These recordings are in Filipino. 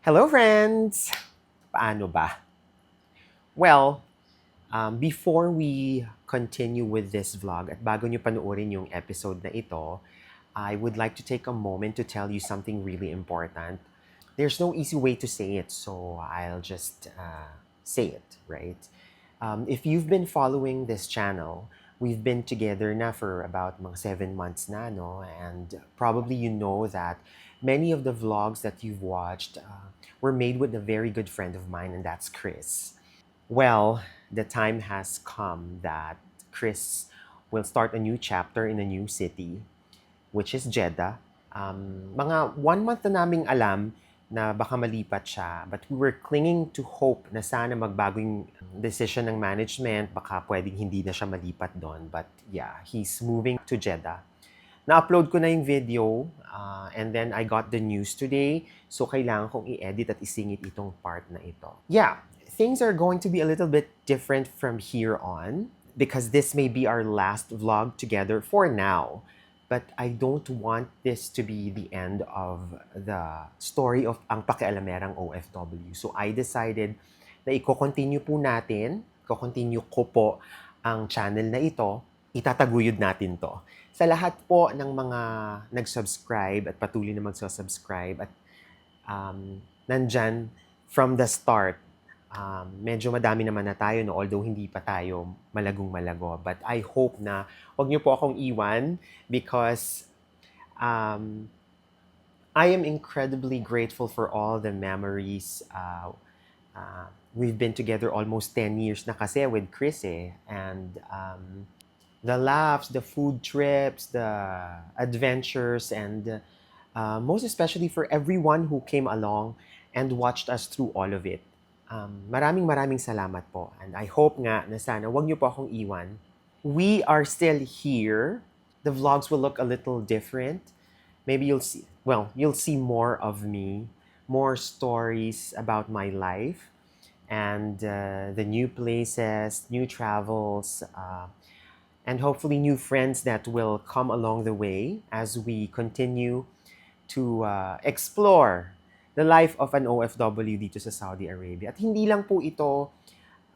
Hello friends! Paano ba? Well, before we continue with this vlog at bago nyo panoorin yung episode na ito, I would like to take a moment to tell you something really important. There's no easy way to say it, so I'll just say it, right? If you've been following this channel, we've been together na for about mga 7 months na, no? And probably you know that many of the vlogs that you've watched were made with a very good friend of mine, and that's Chris. Well, the time has come that Chris will start a new chapter in a new city, which is Jeddah. Mga 1 month na naming alam na baka malipat siya, but we were clinging to hope na sana magbago yung decision ng management, baka pwedeng hindi na siya malipat doon. But yeah, he's moving to Jeddah. Na-upload ko na yung video, and then I got the news today, so kailangan kong i-edit at isingit itong part na ito. Yeah, things are going to be a little bit different from here on, because this may be our last vlog together for now. But I don't want this to be the end of the story of ang pakialamerang OFW. So I decided na i-continue po natin, i-continue ko po ang channel na ito, itataguyod natin to. Sa lahat po ng mga nag-subscribe at patuloy na mag-subscribe at nandyan from the start, medyo madami naman na tayo, no? Although hindi pa tayo malagong-malago. But I hope na wag niyo po akong iwan because I am incredibly grateful for all the memories. We've been together almost 10 years na kasi with Chris eh. And the laughs, the food trips, the adventures, and most especially for everyone who came along and watched us through all of it. Maraming salamat po. And I hope nga na sana wag niyo po akong iwan. We are still here. The vlogs will look a little different. Maybe you'll see more of me, more stories about my life, and the new places, new travels, and hopefully new friends that will come along the way as we continue to explore the life of an OFW dito sa Saudi Arabia. At hindi lang po ito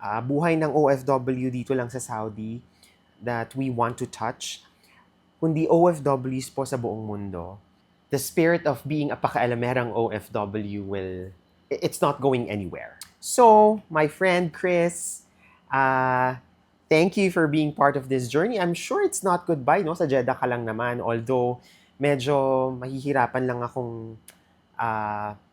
buhay ng OFW dito lang sa Saudi that we want to touch, kundi OFWs po sa buong mundo. The spirit of being a pakialamerang OFW it's not going anywhere. So, my friend Chris, thank you for being part of this journey. I'm sure it's not goodbye, no? Sa Jeddah ka lang naman. Although, medyo mahihirapan lang akong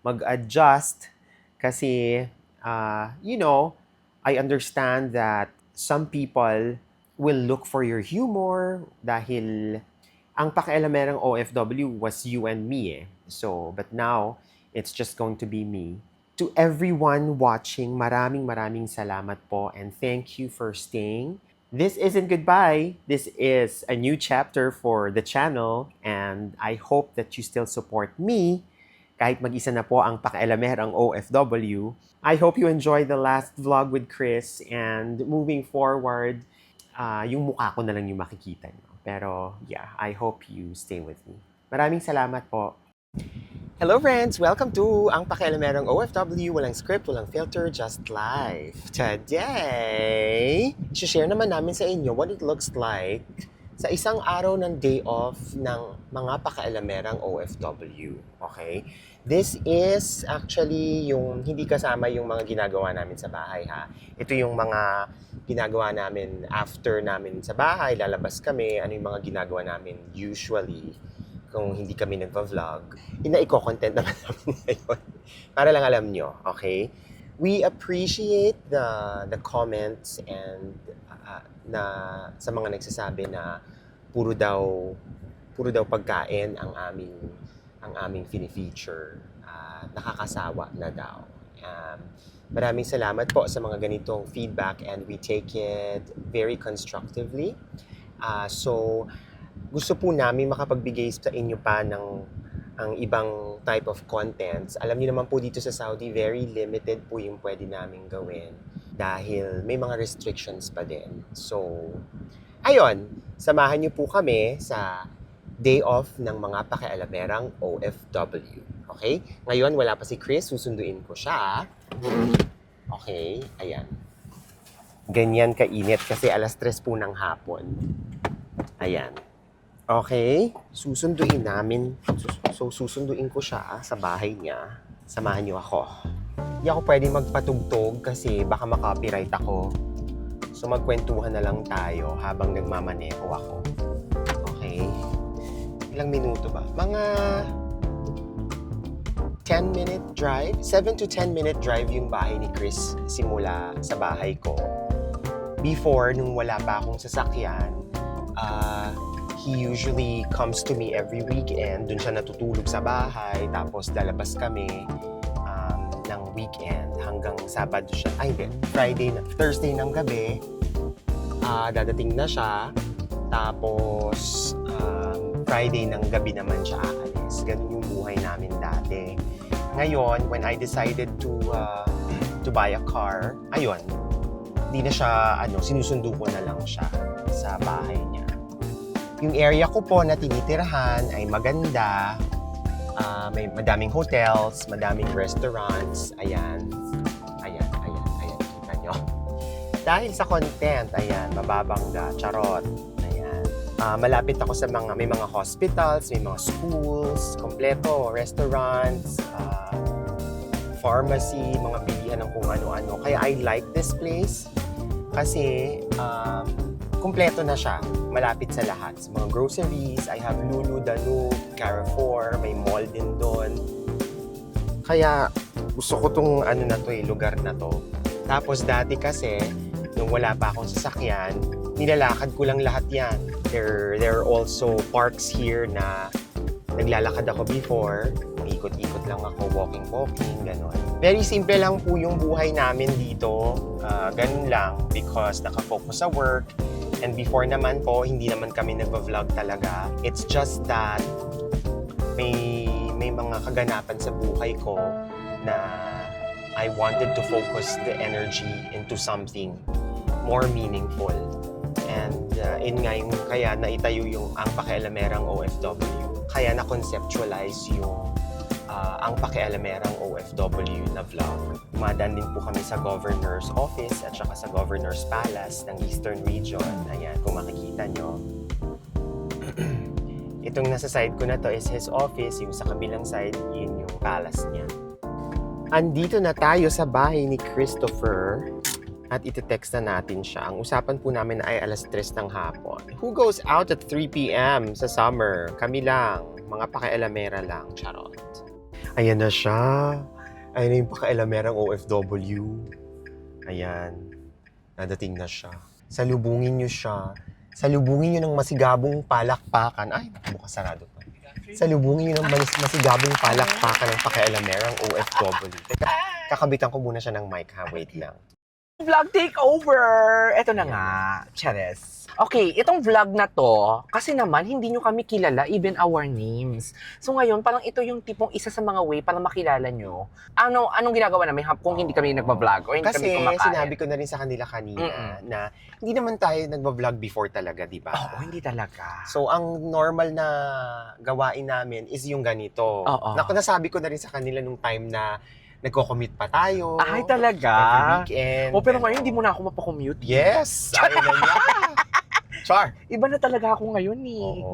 mag-adjust kasi, I understand that some people will look for your humor dahil ang pakialamerang OFW was you and me eh. So, but now, it's just going to be me. To everyone watching, maraming salamat po and thank you for staying. This isn't goodbye. This is a new chapter for the channel and I hope that you still support me kahit mag-isa na po ang pakialamerang OFW. I hope you enjoy the last vlog with Chris and moving forward, yung mukha ko na lang yung makikita nyo. Pero yeah, I hope you stay with me. Maraming salamat po. Hello friends! Welcome to Ang Pakialamerang OFW. Walang script, walang filter, just live. Today, share naman namin sa inyo what it looks like sa isang araw ng day off ng mga pakialamerang OFW. Okay? This is actually yung hindi kasama yung mga ginagawa namin sa bahay ha. Ito yung mga ginagawa namin after namin sa bahay, lalabas kami, ano yung mga ginagawa namin usually kung hindi kami nagpa-vlog. Iko-content naman namin ngayon. Para lang alam nyo, okay? We appreciate the comments and na sa mga nagsasabi na puro daw pagkain ang aming fini-feature. Nakakasawa na daw. Maraming salamat po sa mga ganitong feedback and we take it very constructively. So gusto po namin makapagbigay sa inyo pa ng ang ibang type of contents. Alam niyo naman po dito sa Saudi, very limited po yung pwede namin gawin dahil may mga restrictions pa din. So, ayun, samahan niyo po kami sa day off ng mga pakialamerang OFW. Okay? Ngayon, wala pa si Chris. Susunduin ko siya. Okay, ayan. Ganyan kainit kasi alas 3 po ng hapon. Ayan. Okay, susunduin namin. So, susunduin ko siya sa bahay niya. Samahan niyo ako. Hindi ako pwede magpatugtog kasi baka makopyright ako. So, magkwentuhan na lang tayo habang nagmamaneho ako. Okay. Ilang minuto ba? Mga 10-minute drive? 7 to 10-minute drive yung bahay ni Chris simula sa bahay ko. Before, nung wala pa akong sasakyan, he usually comes to me every weekend. Doon siya natutulog sa bahay. Tapos lalabas kami ng weekend hanggang Sabado siya. Ay, hindi. Thursday ng gabi. Dadating na siya. Tapos, Friday ng gabi naman siya aalis. Ganun yung buhay namin dati. Ngayon, when I decided to buy a car, ayun, di na siya, sinusundo ko na lang siya sa bahay niya. Yung area ko po na tinitirahan ay maganda. May madaming hotels, madaming restaurants. Ayan. Kita nyo. Dahil sa content, ayan, mababangga, charot. Malapit ako sa may mga hospitals, may mga schools, kompleto, restaurants, pharmacy, mga bilihan ng kung ano-ano. Kaya I like this place kasi kompleto na siya. Malapit sa lahat. Sa mga groceries, I have Lulu, Danube, Carrefour, may mall din doon. Kaya gusto ko tong lugar na to. Tapos dati kasi, nung wala pa akong sasakyan, nilalakad ko lang lahat yan. There are also parks here na naglalakad ako before. Ikot-ikot lang ako, walking, gano'n. Very simple lang po yung buhay namin dito. Ganun lang because nakafocus sa work. And before naman po, hindi naman kami nagva-vlog talaga. It's just that may mga kaganapan sa buhay ko na I wanted to focus the energy into something more meaningful. And kaya naitayo yung Ang Pakialamerang OFW. Kaya na-conceptualize yung Ang Pakialamerang OFW na vlog. Umadaan din po kami sa Governor's Office at saka sa Governor's Palace ng Eastern Region. Ayan, kung makikita nyo. Itong nasa side ko na to is his office. Yung sa kabilang side, yun yung palace niya. Andito na tayo sa bahay ni Christopher. At iti-text na natin siya. Ang usapan po namin ay alas 3 ng hapon. Who goes out at 3 p.m. sa summer? Kami lang. Mga pakialamera lang. Charot. Ayan na siya. Ayan na yung pakialamerang OFW. Ayan. Nadating na siya. Salubungin niyo siya. Salubungin niyo ng masigabong palakpakan. Ay, bukas sarado pa. Salubungin niyo ng masigabong palakpakan ng pakialamerang OFW. Teka, kakabitan ko muna siya ng mic ha. Wait lang. Vlog takeover! Ito na nga, Chares. Okay, itong vlog na to, kasi naman hindi nyo kami kilala, even our names. So ngayon, parang ito yung tipong isa sa mga way para makilala nyo. Anong ginagawa namin kung hindi kami nagbablog o hindi kasi kami kumakain? Kasi sinabi ko na rin sa kanila kanina na hindi naman tayo nagbablog before talaga, di ba? Oo, hindi talaga. So, ang normal na gawain namin is yung ganito. Nasabi ko na rin sa kanila nung time na nagko-commute pa tayo. Ay, talaga? Every weekend. Pero ngayon, hindi mo na ako mapakommute. Yes! Ayun na niya. Char! Iba na talaga ako ngayon Oo.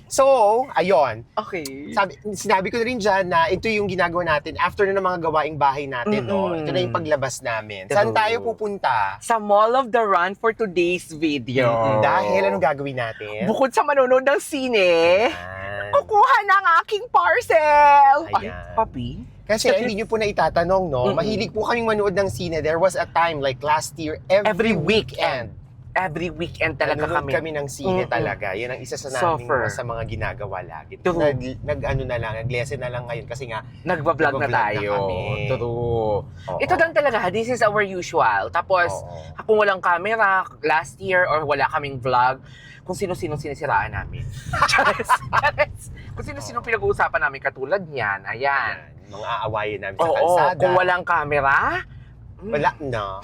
So, ayun. Okay. Sinabi ko na rin dyan na ito yung ginagawa natin after na ng mga gawaing bahay natin, no? Ito na yung paglabas namin. Saan tayo pupunta? Sa Mall of the Run for today's video. Dahil anong gagawin natin? Bukod sa manonood ng sine, Ayan. kukuha ng aking parcel! Ay, Ayan. papi? Kasi hindi nyo po na itatanong, no? Mahilig po kaming manood ng sine. There was a time, like last year, every weekend. Every weekend talaga nanonood kami ng sine talaga. Yan ang isa sa naming sa mga ginagawa lagi. Nag-lesson na lang ngayon kasi nga nagbablog na tayo. True. Ito lang talaga, this is our usual. Tapos, kung walang camera, last year, or wala kaming vlog, kung sino-sino sinisiraan namin. Kung sino-sino pinag-uusapan namin katulad niyan, ayan. Mga aawayin namin sa kalsada. Kung walang camera, wala na.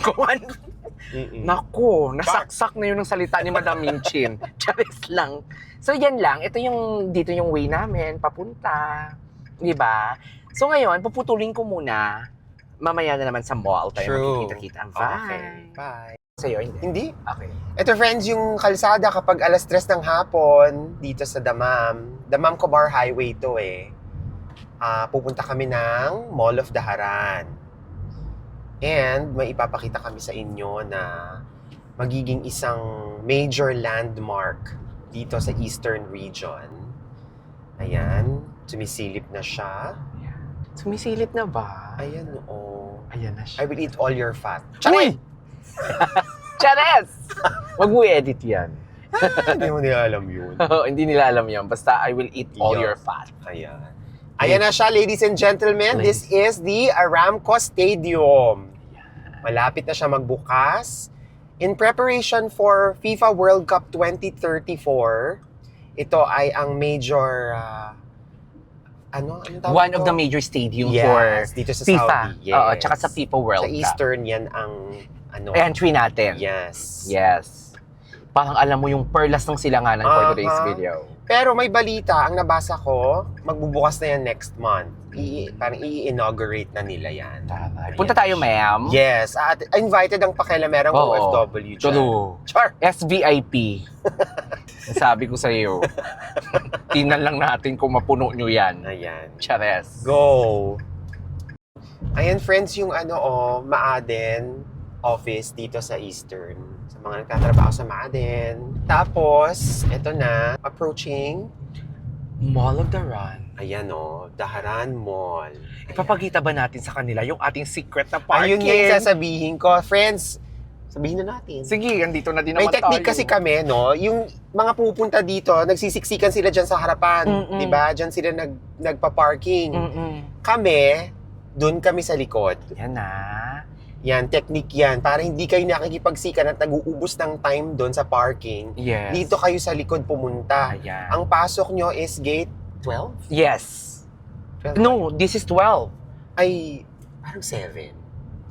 Naku, nasaksak na yun ang salita ni Madam Minchin. Charis lang. So yan lang, ito yung, dito yung way namin, papunta. Di ba? So ngayon, puputulin ko muna. Mamaya na naman sa mall tayo magkikita-kita. Okay. Bye. Sa'yo, hindi? Hindi. Okay. Ito friends, yung kalsada kapag alas 3 ng hapon dito sa Damam Cobar Highway to pupunta kami ng Mall of Daharan. And may ipapakita kami sa inyo na magiging isang major landmark dito sa Eastern Region. Ayan, sumisilip na siya. Sumisilip na ba? Ayan, oo. Ayan na I siya. will eat all your fat. Uy! Chares! Huwag mo edit yan. Hindi mo nila alam yun. Hindi nila alam yan. Basta I will eat all Yeah. your fat. Ayan. Ayan na siya, ladies and gentlemen. This is the Aramco Stadium. Malapit na siya magbukas. In preparation for FIFA World Cup 2034, ito ay ang major, ano tawag One ito? of the major stadium Yes, for dito sa FIFA. Saudi. Yes. Oo, tsaka sa FIFA World Sa Cup. Eastern yan ang, Entry natin. Yes. Yes. Parang alam mo yung perlas ng silanganan for today's Aha. video. Pero may balita, ang nabasa ko, magbubukas na yan next month. Parang i-inaugurate na nila yan. Punta tayo, ma'am. Yes, at invited ang pakialamerang Oo. OFW dyan. True. Char! SVIP. Sabi ko sa iyo. Tingnan lang natin kung mapuno nyo yan. Ayan. Chares. Go! Ayan friends, yung Maaden office dito sa Eastern. Sa mga nagtatrabaho sa Maaden. Tapos, eto na, approaching, Mall of the Run. ayan Daharan Mall. Ipapakita ba natin sa kanila yung ating secret na parking? Ayun nga yung sasabihin ko. Friends, sabihin na natin. Sige, andito na din May naman technique tayo. kasi kami, yung mga pupunta dito, nagsisiksikan sila dyan sa harapan. Mm-mm. Diba? Dyan sila nagpa-parking. Kami, doon kami sa likod. Yan na. Yan, technique yan. Para hindi kayo nakikipagsikan at nag-uubos ng time doon sa parking. Yes. Dito kayo sa likod pumunta. Ayan. Ang pasok nyo is gate 12? Yes. 12 No, this is 12. Ay, parang 7.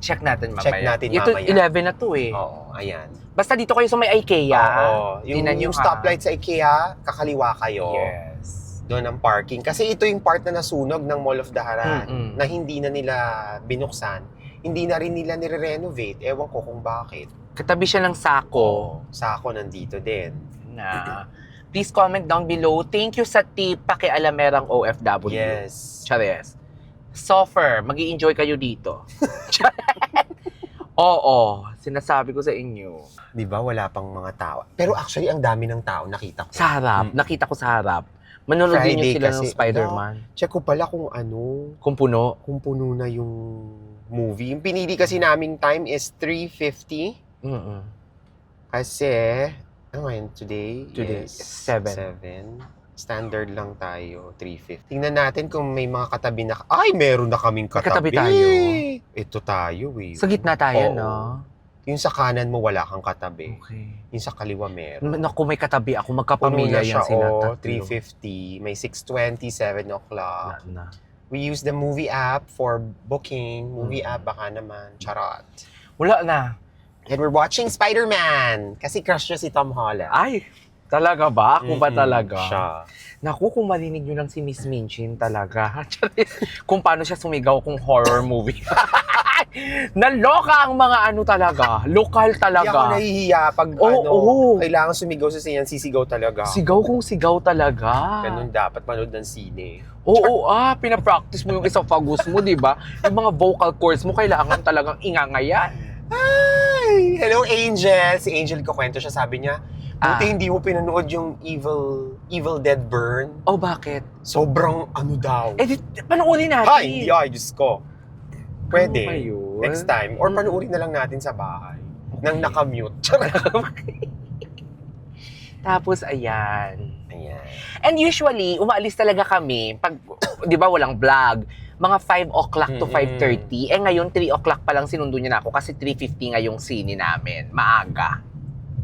Check natin mamaya. Check natin Ito, mamaya. 11 na to eh. Oo, ayan. Basta dito kayo sa may IKEA. Oo. Yung stoplight sa IKEA, kakaliwa kayo. Yes. Doon ang parking. Kasi ito yung part na nasunog ng Mall of Daharan Mm-mm. na hindi na nila binuksan. Hindi na rin nila nire-renovate. Ewan ko kung bakit. Katabi siya ng sako. Sako nandito din. Na. Please comment down below. Thank you sa tip pakialamerang OFW. Yes. Chares. Suffer. Mag-i-enjoy kayo dito. Oo. Sinasabi ko sa inyo. Di ba wala pang mga tao? Pero actually, ang dami ng tao nakita ko. Sa harap. Nakita ko sa harap. Manonood din Friday yung sila ng kasi, Spider-Man. Check ko pala kung Kung puno. kung puno na yung movie. Yung pinili kasi naming time is 3:50. Mm-mm. Kasi, ano ngayon, today is 7. 7. Standard lang tayo, 3:50. Tingnan natin kung may mga katabi na... Ay, meron na kaming May katabi. katabi tayo. Ito tayo eh. Sa gitna tayo, Oo. no? Yung sa kanan mo, wala kang katabi. Okay. Yung sa kaliwa, meron. Naku, may katabi ako. Puno Magkapamilya na siya, yan sila. 3:50. May 6:20, 7 o'clock. Na. We use the movie app for booking. Movie app baka naman. Charot. Wala na. And we're watching Spider-Man. Kasi crush niya si Tom Holland. Ay, talaga ba? Ako ba talaga? Siya. Naku, kung marinig nyo lang si Miss Minchin talaga. Kung paano siya sumigaw kung horror movie. Naloka ang mga ano talaga. Lokal Hindi ako talaga. nahihiya pag kailangan sumigaw sa siyan, sisigaw talaga. Sigaw kung sigaw talaga. Ganun dapat manood ng sine. Oo, pinapractice mo yung esophagus mo, di ba? Yung mga vocal cords mo, kailangan talagang ingangayan. Ay! Hello, Angel! Si Angel ko kwento siya, sabi niya, buti hindi mo pinanood yung Evil Dead Burn. Oh, bakit? Sobrang ano daw. Eh, panoorin natin. Ay, hindi Diyos ko. Pwede. Ano ba yun? Next time. Or panoorin na lang natin sa bahay. Nang nakamute. Tapos, ayan. Ayan. And usually, umaalis talaga kami, pag, di ba, walang vlog, mga 5 o'clock to 5:30. Eh ngayon, 3 o'clock pa lang sinundo niya na ako kasi 3:50 nga yung sine namin. Maaga.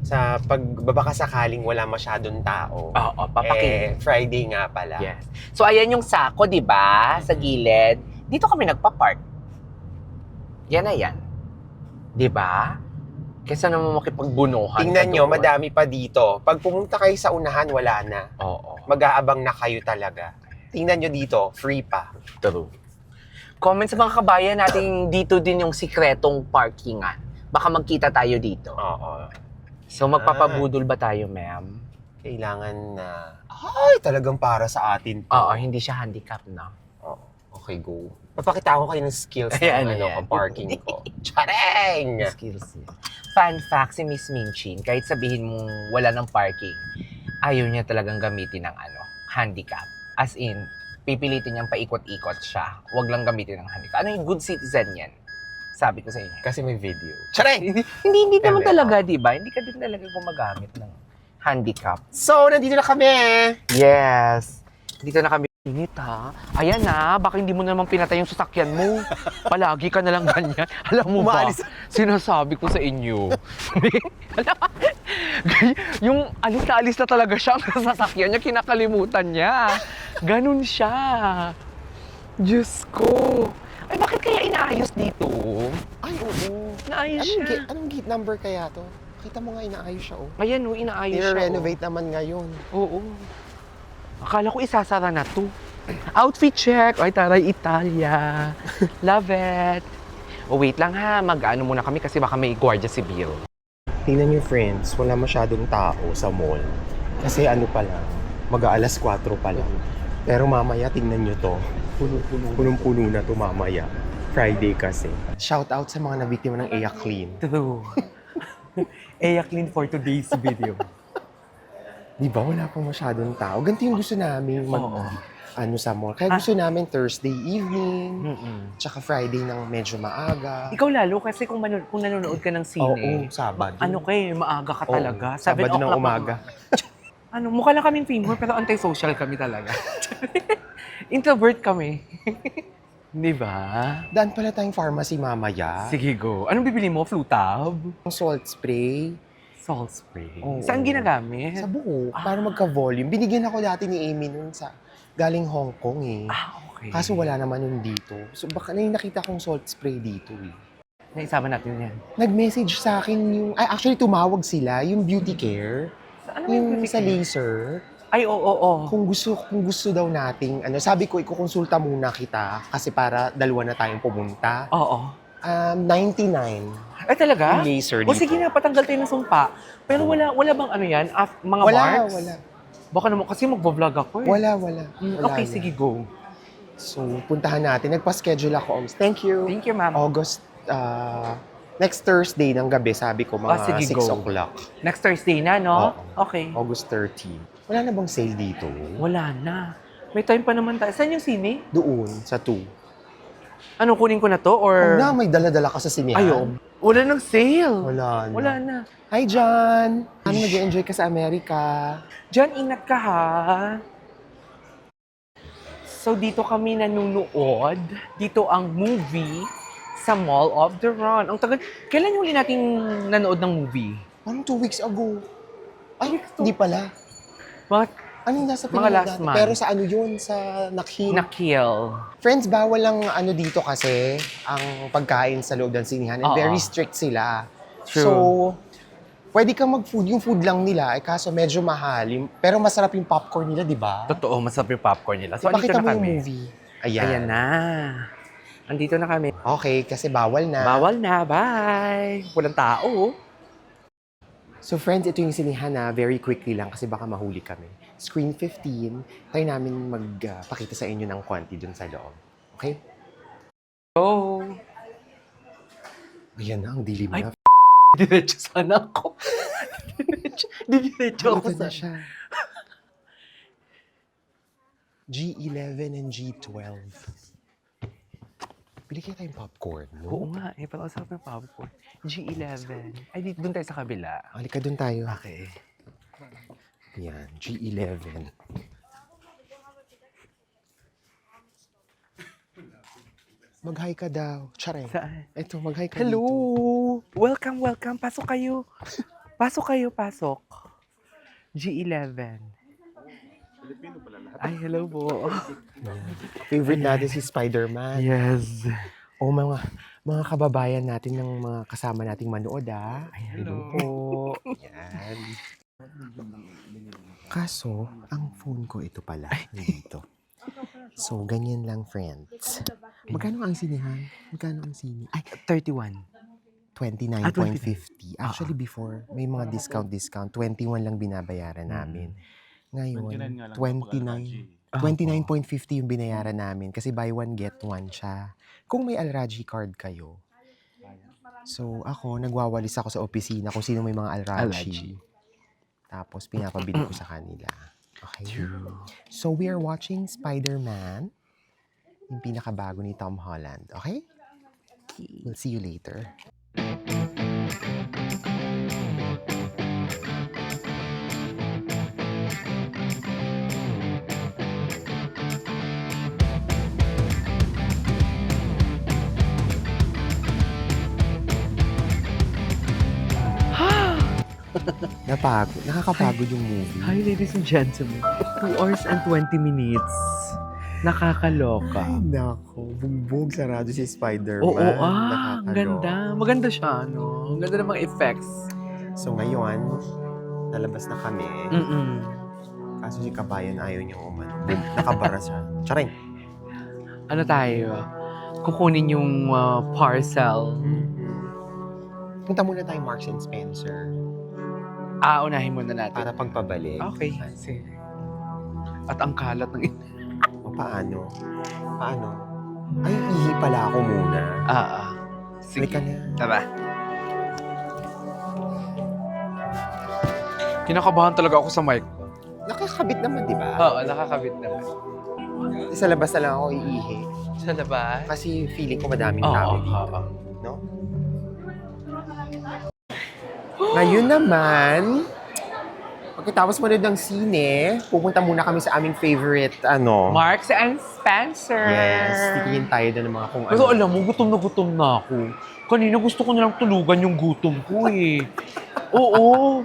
Sa pagbabaka sakaling wala masyadong tao. Oo, papakin. Friday nga pala. Yes. So, ayan yung sako, di ba? Sa gilid. Dito kami nagpa-park. Yan na yan. Di ba? Kesa naman makipagbunuhan. Tingnan ka nyo, doon. madami pa dito. Pag pumunta kayo sa unahan, wala na. Oo. Mag-aabang na kayo talaga. Tingnan nyo dito, free pa. True. Comment sa mga kabayan natin dito din yung sikretong parkingan. Baka magkita tayo dito. Oo. So magpapabudol ba tayo, ma'am? Kailangan na, ay, talagang para sa atin to. Oo, hindi siya handicap na. Oo. Okay, go. Papakita ko kayo ng skills Ayan, ng ayan. parking ko. Chareng! Skills niya. Fun fact, si Miss Minchin, kahit sabihin mong wala ng parking, ayaw niya talagang gamitin ng handicap. As in, pipilitin niyang paikot-ikot siya. Huwag lang gamitin ng handicap. Ano yung good citizen yan? Sabi ko sa inyo. Kasi may video. Chareng! Hindi naman Eme. talaga, di ba? Hindi ka din talaga gumagamit ng handicap. So, nandito na kami! Yes! Dito na kami. Init ha? Ayan na, baka hindi mo naman pinatay yung sasakyan mo. Palagi ka na lang ganyan. Alam mo Umalis. ba, sinasabi ko sa inyo. Yung alis na talaga siya ang sasakyan niya, kinakalimutan niya. Ganun siya. Diyos ko. Ay, bakit kaya inaayos dito? Ay, oo. Inaayos siya. Anong gate number kaya to? Kita mo nga, inaayos siya, oh. Ayan o, inaayos siya. I-renovate naman ngayon. Oo. Akala ko isasara na to. Outfit check. Ay, taray, Italia. Love it. Oh, wait lang ha. Mag-ano muna kami kasi baka may gwardiya si Bill. Tingnan niyo, friends, wala masyadong tao sa mall. Kasi ano pa lang, mag-aalas 4 pa lang. Pero mamaya, tingnan niyo to. Punong-puno na to mamaya. Friday kasi. Shout out sa mga nabiktima ng Aya Clean. True. Eya clean for today's video. Di ba? Wala pa masyadong tao. Ganito yung gusto namin ano sa mall. Kaya gusto namin Thursday evening, tsaka Friday ng medyo maaga. Ikaw lalo kasi kung nanonood ka ng sine. Oo, Sabado. Ano maaga ka talaga. 7 Sabado ng o'clock umaga. Mukha lang kaming famous pero anti-social kami talaga. Introvert kami. Di ba? Daan pala tayong pharmacy mamaya. Sige, go. Anong bibili mo? Flutab? Salt spray. Salt spray. Oo. Saan ginagamit? Sa buhok, para magka-volume. Binigyan ako dati ni Amy nun sa galing Hong Kong eh. Okay. Kaso wala naman yun dito. So baka na yung nakita kong salt spray dito eh. Naisama natin yan. Nag-message sa akin yung, actually tumawag sila, yung beauty care. Ano Yung sa laser. Ay, oo. Kung gusto daw nating, sabi ko, ikukonsulta muna kita kasi para dalawa na tayong pumunta. Oo. 99. Ay, talaga? Yung laser O dito. sige na, patanggal tayo ng sumpa. Pero wala bang ano yan? Mga Wala, marks? wala. Baka naman, kasi magbablog ako eh. Wala. Okay, na. sige, go. So, puntahan natin. Nagpa-schedule ako. Thank you. Thank you, ma'am. August, next Thursday ng gabi, sabi ko, mga sige, 6 go. o'clock. Next Thursday na, no? Oo. Okay. August 13. Wala na bang sale dito? Wala na. May time pa naman tayo. Saan yung sine? Doon, sa 2. Ano, kunin ko na to? Or... Na, may dala-dala ka sa sinihan. Ayaw. Wala nang sale. Wala na. Wala na. Hi, John! Ano, nag-enjoy ka sa Amerika? Diyan, ingat ka ha. So, dito kami nanunood. Dito ang movie sa Mall of the Run. Ang tagal. Kailan yung huli nating nanood ng movie? Anong 2 weeks ago? Ay, weeks to- hindi pala. What? Ano yung nasa Mga Pilipinas last dati? month. Pero sa ano yun? Sa Nakhil. Nakill. Friends, bawal lang ano dito kasi ang pagkain sa loob ng sinihan. And Oo. very strict sila. True. So, pwede kang mag-food. Yung food lang nila, kaso medyo mahal. Pero masarap yung popcorn nila, di ba? Totoo, masarap yung popcorn nila. So, Ipakita andito na mo yung kami. movie. Ayan. Ayan na. Andito na kami. Okay, kasi bawal na. Bawal na. Bye. Walang tao. So friends, ito yung sinihan na very quickly lang kasi baka mahuli kami. Screen 15, try namin magpakita sa inyo ng konti dun sa loob. Okay? Oh. Ayan na, ang dilim Ay, na. Diretso sana ako. Diretso ako Ito na sana. siya. G11 and G12. Bili kaya tayong popcorn, Oo no? nga, parang sarap yung popcorn. G11. Ay, dito doon tayo sa kabila. Halika dun tayo. Okay. Yan, G11. Mag-hi ka daw. Charay. Saan? Ito, mag-hi ka Hello! dito. Welcome, welcome. Pasok kayo. Pasok kayo, pasok. G11. Ay, hello po. Favorite natin si Spider-Man. Yes. O mga kababayan natin ng mga kasama nating manood, Ay, Hello hello. po. Yan. Kaso, ang phone ko ito pala, dito. So, ganyan lang, friends. Magkano ang sinihan? Magkano ang sini? Ay, 31. 29.50. Actually, before, may mga discount. 21 lang binabayaran namin. Ngayon, 29.50 yung binayaran namin kasi buy one, get one siya. Kung may Alraji card kayo, so ako, nagwawalis ako sa opisina kung sino may mga Alraji. Tapos, pinapabili ko sa kanila. Okay? So, we are watching Spider-Man, yung pinakabago ni Tom Holland. Okay? We'll see you later. Nakakapagod yung movie. Hi, ladies and gentlemen. 2 hours and 20 minutes. Nakakaloka. Ay, nako. Bugbog sarado si Spider-Man. Oo, ang Nakakaloka. ganda. Maganda siya, no? Ang ganda ng mga effects. So ngayon, lalabas na kami. Kaso si Kabayan ayaw niyang umano. Nakabara siya. Charing! Ano tayo? Kukunin yung parcel. Punta muna tayo Marks and Spencer Unahin muna natin. para pagpabalik. Okay, sige. At ang kalat ng... O, paano? Paano? Ay, ihi pala ako muna. Sige. Halika na. Tara. Kinakabahan talaga ako sa mic. Nakakabit naman, di ba? Oo, nakakabit naman. Sa labas na lang ako iihi. Sa labas? Kasi feeling ko madaming tao dito. No? Ngayon naman, pagkatapos manood ng sine, pupunta muna kami sa aming favorite, Marks and Spencer. Yes, titingin tayo doon ng mga kung Pero alam mo, gutom na ako. Kanina gusto ko nilang tulugan yung gutom ko eh. Oo.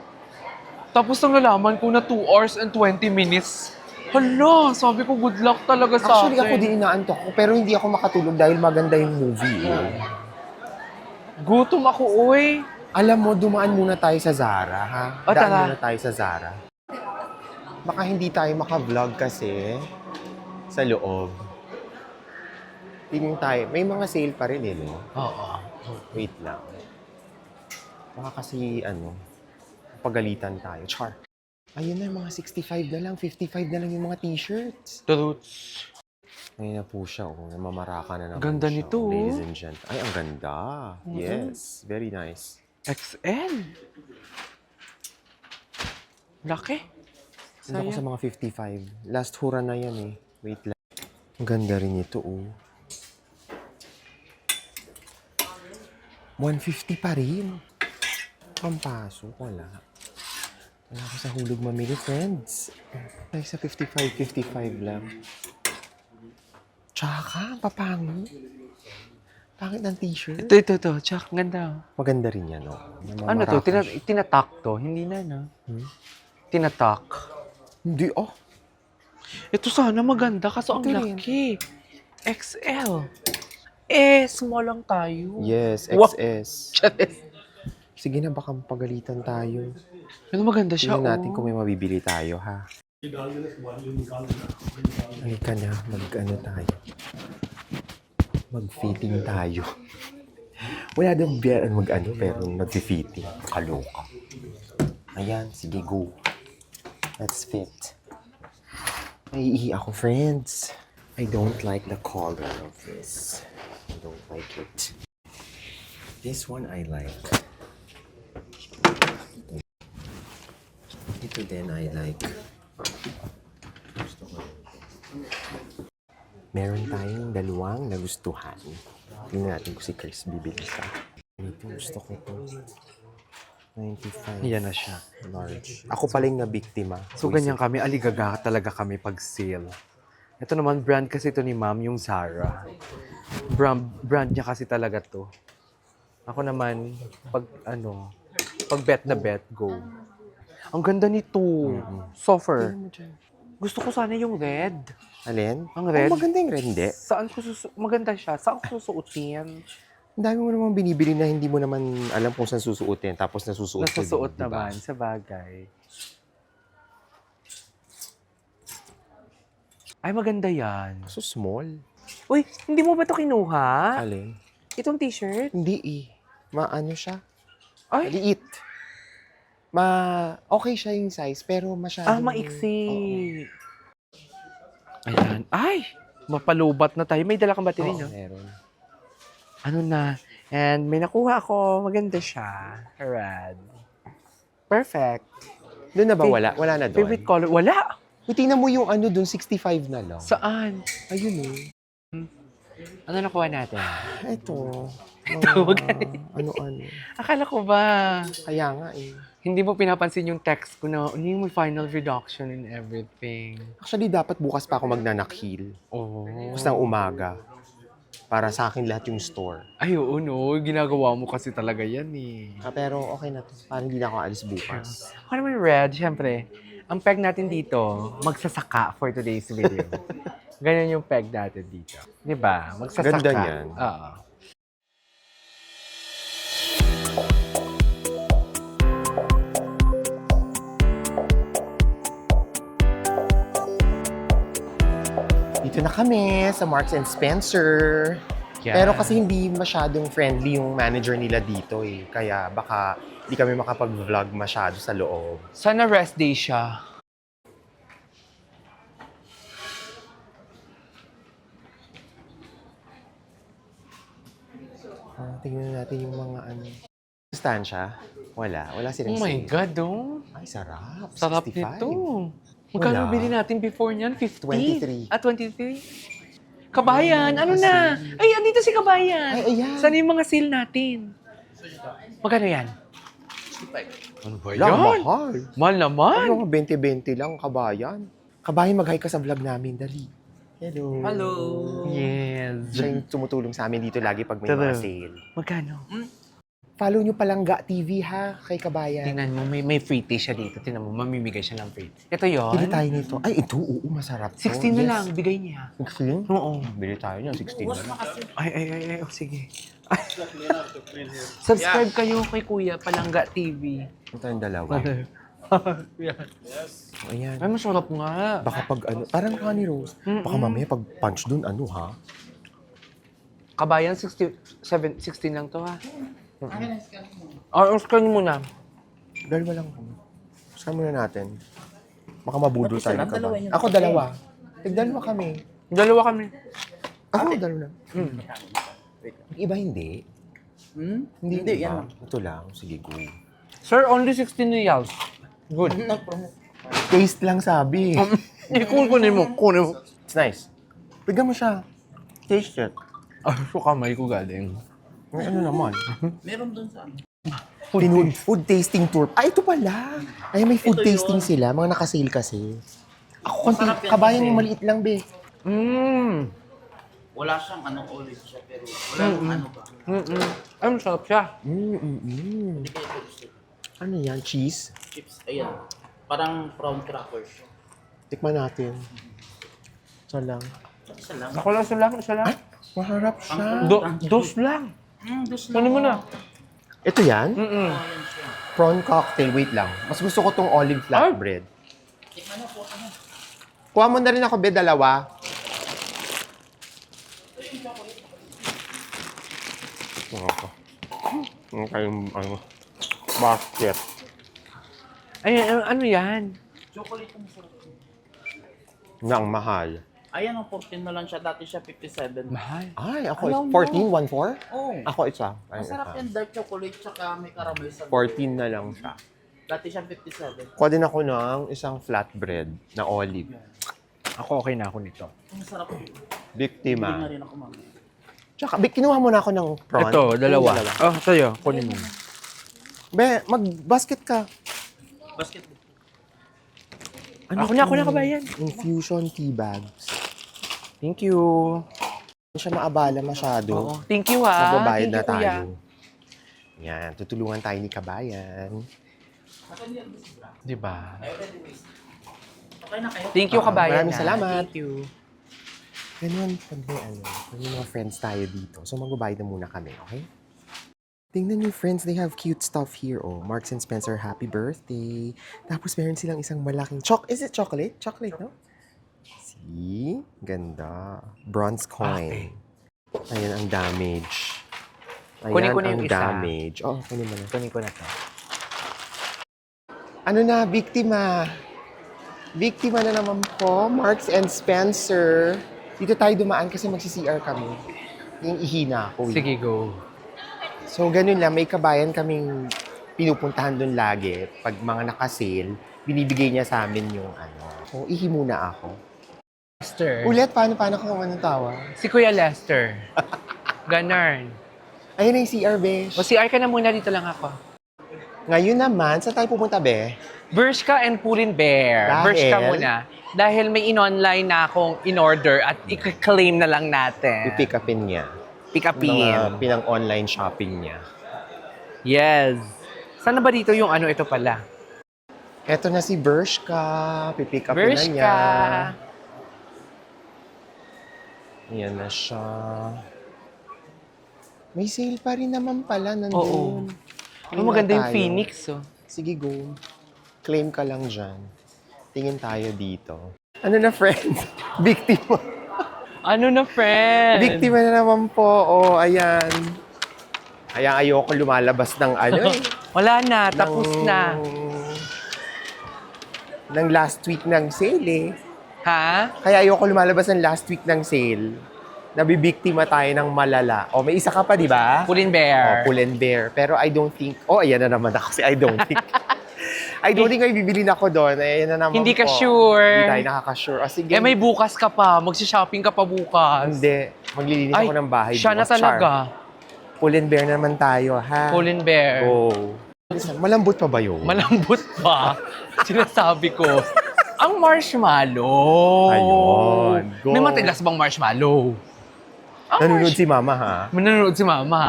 Tapos nang nalaman ko na 2 hours and 20 minutes. Hala, sabi ko good luck talaga sa Actually, akin. ako din inaantok ko, pero hindi ako makatulog dahil maganda yung movie. Gutom ako, uy. Alam mo, dumaan muna tayo sa Zara, ha? O, Daan tara. muna tayo sa Zara. Baka hindi tayo maka-vlog kasi sa loob. Tingin tayo. May mga sale pa rin eh, no? Oo. Wait lang. Baka kasi, pagalitan tayo. Char. Ayun na, mga 65 na lang, 55 na lang yung mga t-shirts. Truths. Ngayon na po siya, namamaraka na naman Ganda siya, nito, ladies and gentlemen. Ay, ang ganda. Yes, very nice. XL. Laki. Ganda ko sa mga 55. Last hura na yan eh. Wait lang. Ang ganda rin ito, 150 pa rin. Pampasok, wala. Wala ko sa hulog mamili, friends. Ay, sa 55 lang. Tsaka, papango. Pangit ng t-shirt. Ito. Tsak, ganda. Maganda rin yan, no? Ano to? Tinatak to? Hindi na, no? Tinatak. Hindi, Ito sana maganda kaso ang Ito rin. laki. XL. Small lang tayo. Yes, Wow. XS. Charis. Sige na, baka pagalitan tayo. Pero maganda siya, Tingnan natin kung may mabibili tayo, ha? Halika na, tayo. Mag-fitting tayo. Wala daw pero nag-fitting. Kaloka. Ayan, sige, go. Let's fit. Naiihi ako, friends. I don't like the color of this. I don't like it. This one I like. Ito din I like. Gusto ko. Meron tayong dalawang nagustuhan. Tingnan natin kung si Chris bibili sa. Ito, gusto ko to. 95. Yan na siya. Large. Ako pala yung nabiktima. So, ganyan kami. Aligaga talaga kami pag sale. Ito naman, brand kasi ito ni ma'am, yung Zara. Brand niya kasi talaga to. Ako naman, pag bet na bet, go. Ang ganda nito. Softer. Gusto ko sana yung red. Alin? Ang red? Oh, maganda yung red, hindi. Saan ko maganda siya. Saan ko susuotin? Ang dami mo namang binibili na hindi mo naman alam kung saan susuotin. Tapos nasusuot ko Nasusuot din, diba? naman, sa bagay. Ay, maganda yan. So small. Uy, hindi mo ba ito kinuha? Alin? Itong t-shirt? Hindi eh. Maano siya? Ay, Maliit. Okay siya yung size, pero masyadong... maiksi. Oo. Ayan. Ay, mapalubat na tayo. May dala kang battery, Oo, no? meron. Ano na? And may nakuha ako. Maganda siya. Rad. Perfect. Doon na ba wala? Wala na doon? Favorite color? Wala. Uy, tingnan mo yung ano doon, 65 na lang. Saan? Ayun eh. Ano nakuha natin? Ito. Tawag Ano-ano. Akala ko ba, Kaya nga eh. hindi mo pinapansin yung text ko na, ano yung final reduction and everything. Actually, dapat bukas pa ako magnanak-heal. Oh. Basta ng umaga. Para sa akin lahat yung store. Ay, oo, no. Ginagawa mo kasi talaga yan eh. Pero okay na to. Parang hindi na ako alis bukas. Ako naman red, syempre. Ang peg natin dito, magsasaka for today's video. Ganyan yung peg natin dito. Di ba? Magsasaka. Ganda niyan. Oo. Dito na kami sa Marks and Spencer. Yeah. Pero kasi hindi masyadong friendly yung manager nila dito eh. Kaya baka hindi kami makapag-vlog masyado sa loob. Sana rest day siya. Tingnan natin yung mga ano. Sustansya? Wala. Wala silang Oh my sale. God, oh. Ay, sarap. Sarap 65. nito. Magkano Wala. bili natin before niyan? 50? 23. 23? Kabayan, ano na? Ay, andito si Kabayan. Ay, ayan. Saan yung mga sale natin? Magkano yan? Ano ba Lang, yan? mahal. Mahal naman. Ano, 20-20 lang, kabayan. Kabayan, mag-hi ka sa vlog namin. Dali. Hello. Hello. Yes. Siya yung tumutulong sa amin dito lagi pag may Tara. mga sale. Magkano? Follow nyo Palangga TV ha, kay Kabayan. Tingnan mo, may free tea siya dito. Tingnan mo, mamimigay siya ng free tea. Ito yun. Bili tayo nito. Ay, ito, oo, masarap to. 16 na lang, bigay niya. 16? Oo. Bili tayo niya, 16 na lang. Ay, oh, sige. Ay. Subscribe kayo kay Kuya Palangga TV. Ito yung dalawa. Ayan. Ay, masarap nga. Baka pag ano, parang Honey Rose. Baka mamaya pag punch dun, ano ha? Kabayan, 16 lang to ha. Scan muna. Dalawa lang. Saan muna natin? Baka mabudol Ba't isa tayo. lang? Ka Dalawa ba? yun. Ako dalawa. Dalawa kami. Dalawa kami. Ako dalawa lang. Iba hindi. Hindi, Hindi, iba. yan lang. Ito lang. Sige, go. Sir, only 16 reals. Good. Taste lang sabi. Kunin mo. It's nice. Bigyan mo siya. Taste it. So kamay ko galing. May ano naman. Meron dun sa ano. Food tasting tour. Ah, ito pala. Ay, may food Ito tasting yun. sila. Mga nakasale kasi. Ako, konti. Masarap yan Kabayan kasi. yung maliit lang, be. Wala siyang ano, olive siya, pero wala nang ano ba. Ay, masarap siya. Hindi kayo gusto. Ano yan? Cheese? Chips, ayan. Parang prawn crackers. Tikman natin. Ito lang. Isa lang. Ako lang, isa lang. Maharap siya. Dos lang. Dos Ano mo na? Ito yan? Mm-mm. Prawn cocktail. Wait lang. Mas gusto ko tong olive flatbread. Tikman na po, ano. Kuha mo na rin ako, be, dalawa. Ano kayong, ano, basket. Ay, ano yan? Chocolate ang sarap. Na ang mahal. Ayan, ang 14 na lang siya. Dati siya 57. Mahal. Ay, ako, Alam mo. 14, 1-4? Oh. Ako, isa. Ay, Masarap isa. yan, dark chocolate, tsaka may caramel sa 14 na lang siya. Dati siya 57. Kuha din ako ng isang flatbread na olive. Ako okay na ako nito. Ang sarap. Bili Biktima. na rin ako mamaya. Tsaka, kinuha mo na ako ng prawn. Ito, dalawa. Yung Oh, sa'yo. Kunin mo. Be, mag-basket ka. Basket. Ako na, kabayan. Infusion tea bags. Thank you. Hindi siya maabala masyado. Oo. Thank you ha. Magbabayad Thank na you, kuya. tayo. Yan, tutulungan tayo ni Kabayan. Di ba? Okay na kayo. Thank you, kabayan. Maraming ha. salamat. Thank you. Ganun, pag may mga friends tayo dito. So, magbabayad na muna kami, okay? Tingnan niyo, friends, they have cute stuff here. Oh, Marks and Spencer, happy birthday. Tapos meron silang isang malaking is it chocolate? Chocolate, no? See? Ganda. Bronze coin. Ayan ang damage. Ayan Kunin ko na ang yung isa. damage. Oo, kunin mo na. Kunin ko na to. Ano na, biktima? Biktima na naman po, Marks and Spencer. Dito tayo dumaan kasi magsi-CR kami. Yung ihina ako. Sige, go. So, ganun lang. May kabayan kaming pinupuntahan doon lagi. Pag mga nakasale, binibigay niya sa amin yung So, ihi muna ako. Lester. Ulit, paano ko anong tawa? Si Kuya Lester. Ganarn. Ayun na yung CR, besh. O CR ka na muna, dito lang ako. Ngayon naman, saan tayo pupunta, be? Bershka and Pulin Bear. Dahil? Bershka muna. Dahil may in-online na akong in-order at i-claim na lang natin. I-pick upin niya. Pick up in. Pinang-online shopping niya. Yes. Sana ba dito yung ito pala? Eto na si Bershka. Pipick upin na niya. Bershka. Ayan na siya. May sale pa rin naman pala nandun. Oo. Tingin Maganda na yung tayo. Phoenix, oh. Sige, go. Claim ka lang dyan. Tingin tayo dito. Ano na, friends? Biktima. Ano na, friend? Biktima na naman po. Oh, ayan. Kaya ayoko lumalabas ng Wala na, tapos na. Ng last week ng sale eh. Ha? Kaya ayoko lumalabas ng last week ng sale. Nabibiktima tayo ng malala. O, may isa ka pa, di ba? Pulin Bear. Pull and bear. Pero I don't think... ayan na naman ako kasi I don't think. I don't think may bibili na ako doon. Ayan na naman Hindi ka po. sure. Hindi tayo nakaka-sure. O, sige. May bukas ka pa. Magsi-shopping ka pa bukas. Hindi. Maglilinis ako ng bahay. Siya na bukas. talaga. Char. Pull and bear naman tayo, ha? Pulin Bear. Go. Malambot pa ba yun? Malambot pa. Sinasabi ko. Ang marshmallow. Ayun. Go. May matigas bang marshmallow? Nanonood si Mama, ha? Nanonood si Mama.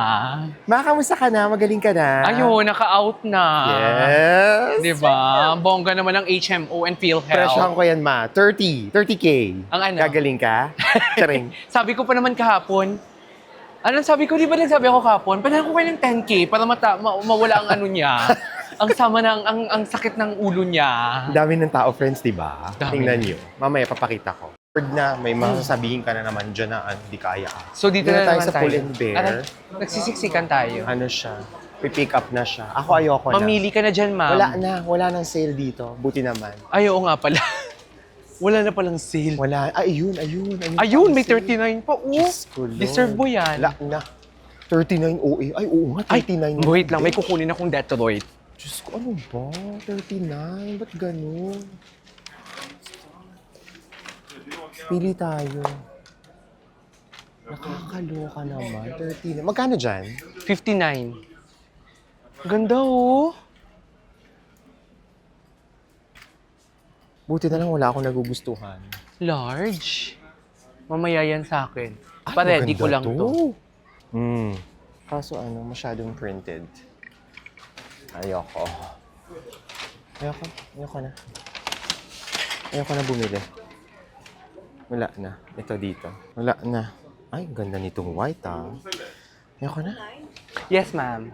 Makamusta ka na? Magaling ka na? Ayun, naka-out na. Yes. Diba? Ang bongga naman ng HMO and PhilHealth. Presyohan ko yan, ma. 30K. Ang ano? Gagaling ka? Charing. Sabi ko pa naman kahapon, sabi ko, di ba nagsabi ako kahapon, panahan ko kayo ng 10K para mawala ang niya. Ang sama ang sakit ng ulo niya. Dami ng tao, friends, di ba? Dami. Tingnan nyo. Mamaya, papakita ko. Word na, may masasabihin ka na naman dyan na hindi kaya ka. So dito Dito na tayo naman sa Pull and Bear. Nagsisiksikan tayo. Ano siya? Pipick up na siya. Ako ayoko na. Mamili ka na dyan, ma'am. Wala nang sale dito. Buti naman. Ay, oo nga pala. Wala na palang sale. Wala. Ayun. Ayun, may 39 pa. Oh, Diyos ko, Lord. deserve mo yan. Wala na. 39 OA. Ay, oo nga, 39. Wait lang, may kukunin akong Detroit. Diyos ko, ano ba? 39? Ba't ganun? Pili tayo. Nakakaloka naman. 39. Magkano dyan? 59. Ganda, oh. Buti na lang wala akong nagugustuhan. Large. Mamaya yan sa akin. Pa-ready ko lang to. Kaso masyadong printed. Ayoko na. Ayoko na bumili. Wala na. Ito dito. Wala na. Ay, ganda nitong white, Ayoko na. Yes, ma'am.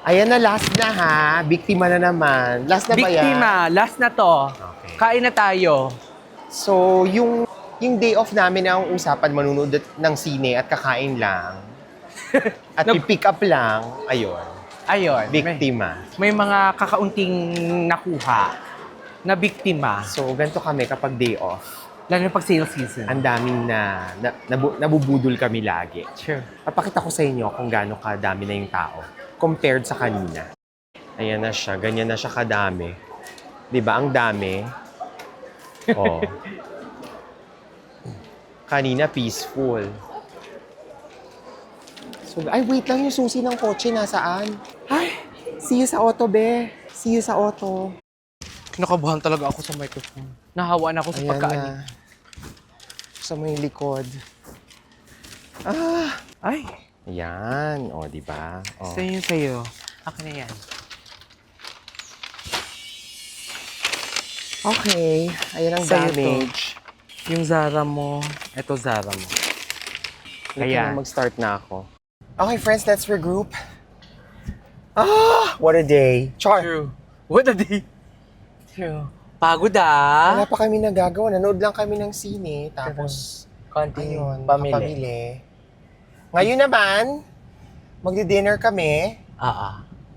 Ayan na, last na ha. Biktima na naman. Last na ba yan? Biktima, last na to. Okay. Kain na tayo. So, yung day off namin ang usapan, manunood ng sine at kakain lang. At pick up lang. Ayun. Ayun. Biktima. May mga kakaunting nakuha na biktima. So, ganito kami kapag day off. Lalo na pag sale season. Ang daming nabubudol kami lagi. Sure. Papakita ko sa inyo kung gaano kadami na yung tao compared sa kanina. Ayan na siya. Ganyan na siya kadami. Diba? Ang dami. Oh. Kanina, peaceful. So, ay, wait lang. Yung susi ng kotse, nasaan? Ay, see you sa auto, be. See you sa auto. Nakabahan talaga ako sa microphone. Nahawaan ako sa Ayan pagkaan. na. Sa may likod. Ay, Ayan. O, diba? O. sa'yo. Akin na yan. Okay. Ayan ang Sa'yo to. damage. Yung Zara mo. Ito Zara mo. Kaya mag-start na ako. Okay, friends, let's regroup. Ah, what a day. Char. True. What a day. True. Pagod ah. Wala pa kami nagagawa. Nanood lang kami ng sine. Tapos, Konting ayun, pamili. nakapamili. Ngayon naman, magdi-dinner kami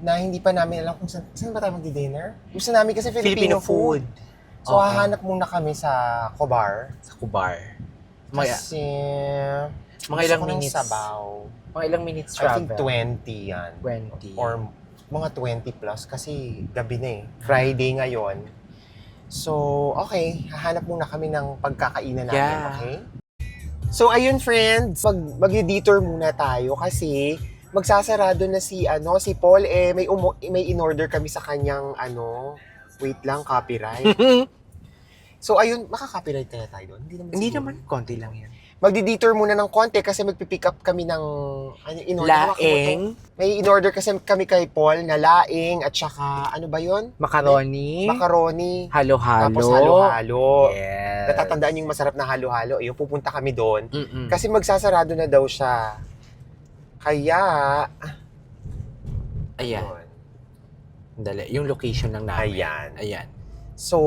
na hindi pa namin alam kung saan ba tayo magdi-dinner. Gusto namin kasi Filipino food. So, hahanap muna kami sa Cobar. Sa Kubar. Kasi, mga gusto ilang ko ng minutes. sabaw. Mga ilang minutes I think travel. 20 yan. 20. Or mga 20 plus kasi gabi na eh. Friday ngayon. So, okay. Hahanap muna kami ng pagkakainan namin, Yeah. okay? So, ayun friends. Mag-detour muna tayo kasi magsasarado na si Paul may in-order kami sa kanyang wait lang, copyright. So, ayun, makaka-copyright kaya tayo doon? Hindi siguro. naman, konti lang yan. Magdi-detour muna ng konti kasi magpipick up kami ng in-order. Laing, May in-order kasi kami kay Paul na laing at saka ano ba yun? macaroni, Macaroni. halo-halo. Tapos halo-halo. Yes. Natatandaan yung masarap na halo-halo. Yung pupunta kami doon. Mm-mm. Kasi magsasarado na daw siya. Kaya, Ayan. yun. Dali. Yung location ng namin. Ayan. Ayan. So,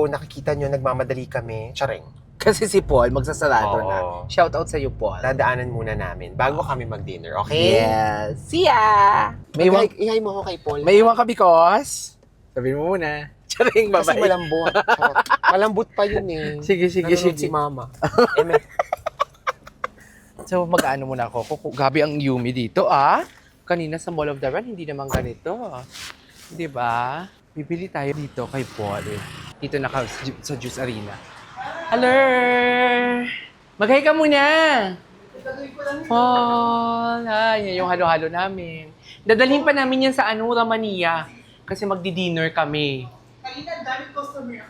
nakikita nyo, nagmamadali kami. Charing. Kasi si Paul, magsasarado Oo. na. Shout out sa iyo, Paul. Dadaanan muna namin bago kami mag-dinner. Okay? Yes. See ya! May iwan, Ihay mo ako kay Paul. may iwan ka because? Sabihin mo muna. Charing, Kasi babae. malambot. Charot. Malambot pa yun eh. Sige, sige, Nanonood sige. si Mama. So, mag-ano muna ako. Gabi ang Yumi dito, ah. Kanina sa Mall of the Run, hindi naman ganito. Di ba? Bibili tayo dito kay Paul. Dito na sa Juice Arena. Hello! Mag-hi ka muna! Paul! Ay, yung halo-halo namin. Dadalhin pa namin yan sa Ramania. Kasi magdi-dinner kami. Kanina, daming customer.